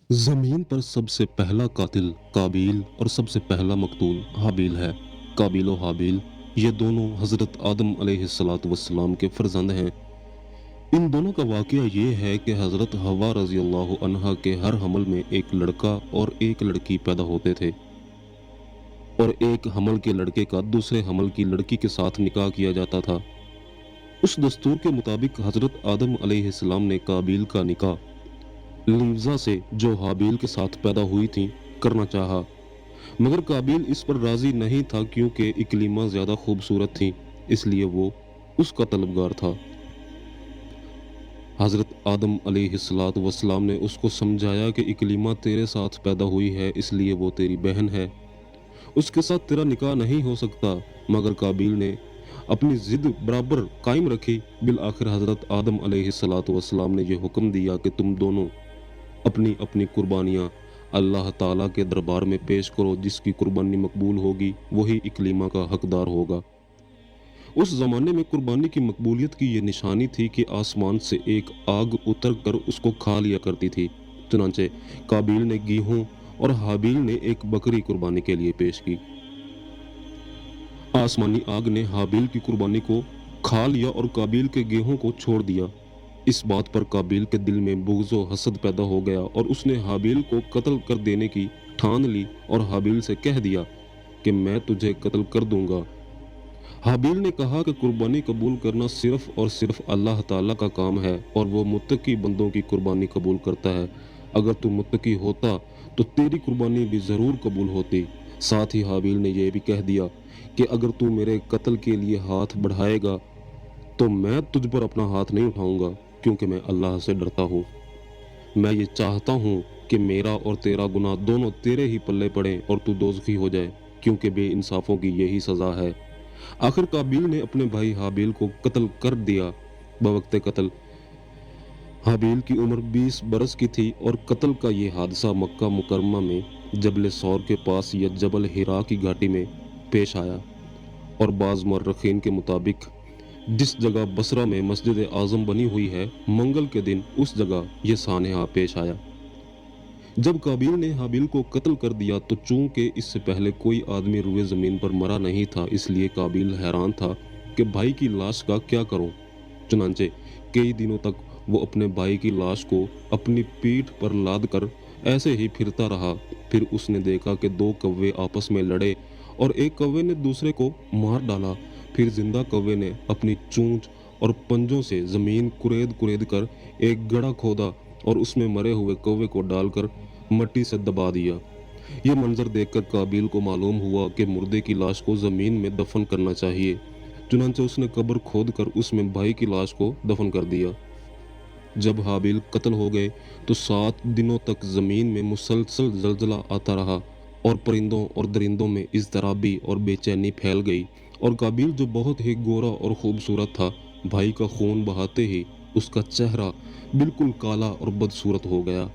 ज़मीन पर सबसे पहला कातिल काबिल और सबसे पहला मकतूल हाबिल है। काबिल और हाबिल ये दोनों हज़रत आदम अलैहिस्सलाम के फ़र्जंद हैं। इन दोनों का वाक़या ये है कि हज़रत हव्वा रज़ियल्लाहु अन्हा के हर हमल में एक लड़का और एक लड़की पैदा होते थे और एक हमल के लड़के का दूसरे हमल की लड़की के साथ निकाह किया जाता था। उस दस्तूर के मुताबिक हज़रत आदम अलैहिस्सलाम ने काबिल का निकाह लिव्जा से जो हाबिल के साथ पैदा हुई थी करना चाहा, मगर काबिल इस पर राजी नहीं था क्योंकि इकलीमा ज्यादा खूबसूरत थी, इसलिए वो उसका तलबगार था। हजरत आदम अलैहिस्सलाम ने उसको समझाया कि इकलीमा तेरे साथ पैदा हुई है, इसलिए वो तेरी बहन है, उसके साथ तेरा निकाह नहीं हो सकता। मगर काबिल ने अपनी जिद बराबर कायम रखी। बिल आखिर हजरत आदम अलैहिस्सलाम ने यह हुक्म दिया कि तुम दोनों अपनी अपनी कुर्बानियाँ अल्लाह ताला के दरबार में पेश करो, जिसकी कुर्बानी मकबूल होगी वही इकलीमा का हकदार होगा। उस ज़माने में कुर्बानी की मकबूलियत की ये निशानी थी कि आसमान से एक आग उतर कर उसको खा लिया करती थी। चुनांचे काबिल ने गेहूं और हाबिल ने एक बकरी कुर्बानी के लिए पेश की। आसमानी आग ने हाबिल की कुर्बानी को खा लिया और काबिल के गेहूं को छोड़ दिया। इस बात पर काबिल के दिल में बुग़्ज़ व हसद पैदा हो गया और उसने हाबिल को कत्ल कर देने की ठान ली और हाबिल से कह दिया कि मैं तुझे कत्ल कर दूंगा। हाबिल ने कहा कि कुर्बानी कबूल करना सिर्फ और सिर्फ अल्लाह ताला का काम है और वो मुत्तकी बंदों की कुर्बानी कबूल करता है। अगर तू मुत्तकी होता तो तेरी कुर्बानी भी ज़रूर कबूल होती। साथ ही हाबिल ने यह भी कह दिया कि अगर तू मेरे कत्ल के लिए हाथ बढ़ाएगा तो मैं तुझ पर अपना हाथ नहीं उठाऊंगा, क्योंकि मैं अल्लाह से डरता हूँ। मैं ये चाहता हूँ कि मेरा और तेरा गुनाह दोनों तेरे ही पल्ले पड़े और तू दोज़खी हो जाए, क्योंकि बेइंसाफों की यही सज़ा है। आखिर काबिल ने अपने भाई हाबिल को कत्ल कर दिया। बवक्ते कत्ल हाबिल की उम्र 20 बरस की थी और कत्ल का ये हादसा मक्का मुकरमा में जबल सौर के पास या जबल हिरा की घाटी में पेश आया और बाज़ मौर्रखीन के मुताबिक जिस जगह बसरा में मस्जिद आज़म बनी हुई है, मंगल के दिन उस जगह यह सानहा पेश आया। जब काबिल ने हाबिल को कत्ल कर दिया तो चूंकि इससे पहले कोई आदमी रुए ज़मीन पर मरा नहीं था, इसलिए काबिल हैरान था कि भाई की लाश का क्या करूं। चुनांचे कई दिनों तक वो अपने भाई की लाश को अपनी पीठ पर लाद कर ऐसे ही फिरता रहा। फिर उसने देखा कि दो कौवे आपस में लड़े और एक कौवे ने दूसरे को मार डाला। फिर जिंदा कौवे ने अपनी चोंच और पंजों से ज़मीन कुरेद कुरेद कर एक गड्ढा खोदा और उसमें मरे हुए कौवे को डालकर मट्टी से दबा दिया। ये मंजर देखकर काबिल को मालूम हुआ कि मुर्दे की लाश को ज़मीन में दफन करना चाहिए। चुनांचे उसने कब्र खोद कर उसमें भाई की लाश को दफन कर दिया। जब हाबिल कत्ल हो गए तो 7 दिनों तक ज़मीन में मुसलसल जलजला आता रहा और परिंदों और दरिंदों में इज़्तिराबी और बेचैनी फैल गई और काबिल जो बहुत ही गोरा और ख़ूबसूरत था, भाई का खून बहाते ही उसका चेहरा बिल्कुल काला और बदसूरत हो गया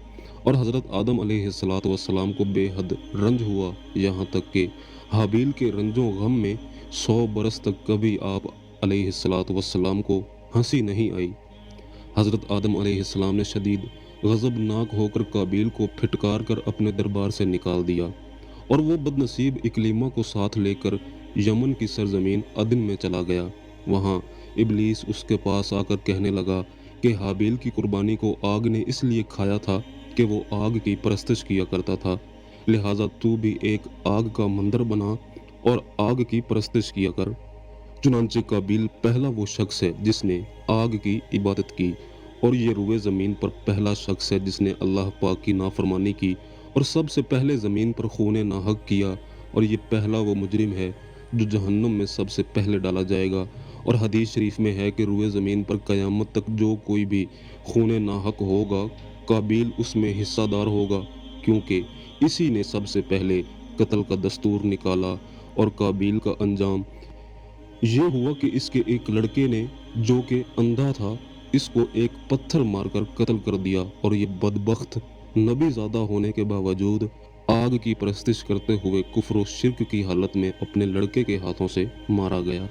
और हज़रत आदम अलैहिस्सलाम को बेहद रंज हुआ। यहाँ तक कि हाबिल के रंजो गम में 100 बरस तक कभी आप अलैहिस्सलाम को हंसी नहीं आई। हज़रत आदम अलैहिस्सलाम ने शदीद गज़बनाक होकर काबिल को फिटकार कर अपने दरबार से निकाल दिया और वो बदनसीब इकलीमा को साथ लेकर यमन की सरजमीन अदन में चला गया। वहाँ इब्लीस उसके पास आकर कहने लगा कि हाबिल की कुर्बानी को आग ने इसलिए खाया था कि वो आग की परस्तिश किया करता था, लिहाजा तू भी एक आग का मंदिर बना और आग की परस्तिश किया कर। चुनांचे काबिल पहला वो शख्स है जिसने आग की इबादत की और ये रुए ज़मीन पर पहला शख्स है जिसने अल्लाह पाक की नाफरमानी की और सबसे पहले ज़मीन पर खून नाहक किया और ये पहला वो मुजरिम है जो जहन्नुम में सबसे पहले डाला जाएगा। और हदीस शरीफ में है कि रुए ज़मीन पर क़यामत तक जो कोई भी खून नाहक होगा, काबिल उसमें हिस्सादार होगा, क्योंकि इसी ने सबसे पहले कत्ल का दस्तूर निकाला। और काबिल का अंजाम ये हुआ कि इसके एक लड़के ने जो कि अंधा था, इसको एक पत्थर मारकर कत्ल कर दिया और ये बदबख्त नबी ज़्यादा होने के बावजूद आग की परस्तिश करते हुए कुफ्र व शिर्क की हालत में अपने लड़के के हाथों से मारा गया।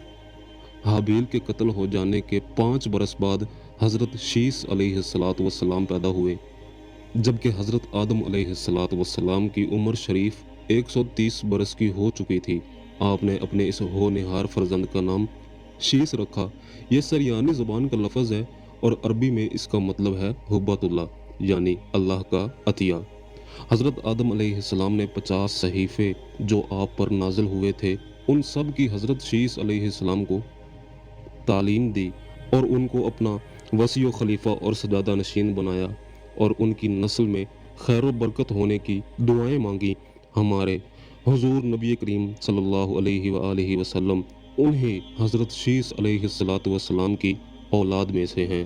हाबिल के कत्ल हो जाने के 5 बरस बाद हज़रत शीस अलैहिस्सलाम पैदा हुए। جبکہ حضرت آدم علیہ الصلوۃ والسلام کی عمر شریف 130 برس کی ہو چکی تھی۔ آپ نے اپنے اس ہونہار فرزند کا نام شیس رکھا۔ یہ سریانی زبان کا لفظ ہے اور عربی میں اس کا مطلب ہے حبۃ اللہ، یعنی اللہ کا عطیہ۔ حضرت آدم علیہ السلام نے 50 صحیفے جو آپ پر نازل ہوئے تھے، ان سب کی حضرت شیس علیہ السلام کو تعلیم دی اور ان کو اپنا وصی و خلیفہ اور سجادہ نشین بنایا اور ان کی نسل میں خیر و برکت ہونے کی دعائیں مانگی۔ ہمارے حضور نبی کریم صلی اللہ علیہ وآلہ وسلم انہیں حضرت شیس علیہ الصلوۃ والسلام کی اولاد میں سے ہیں۔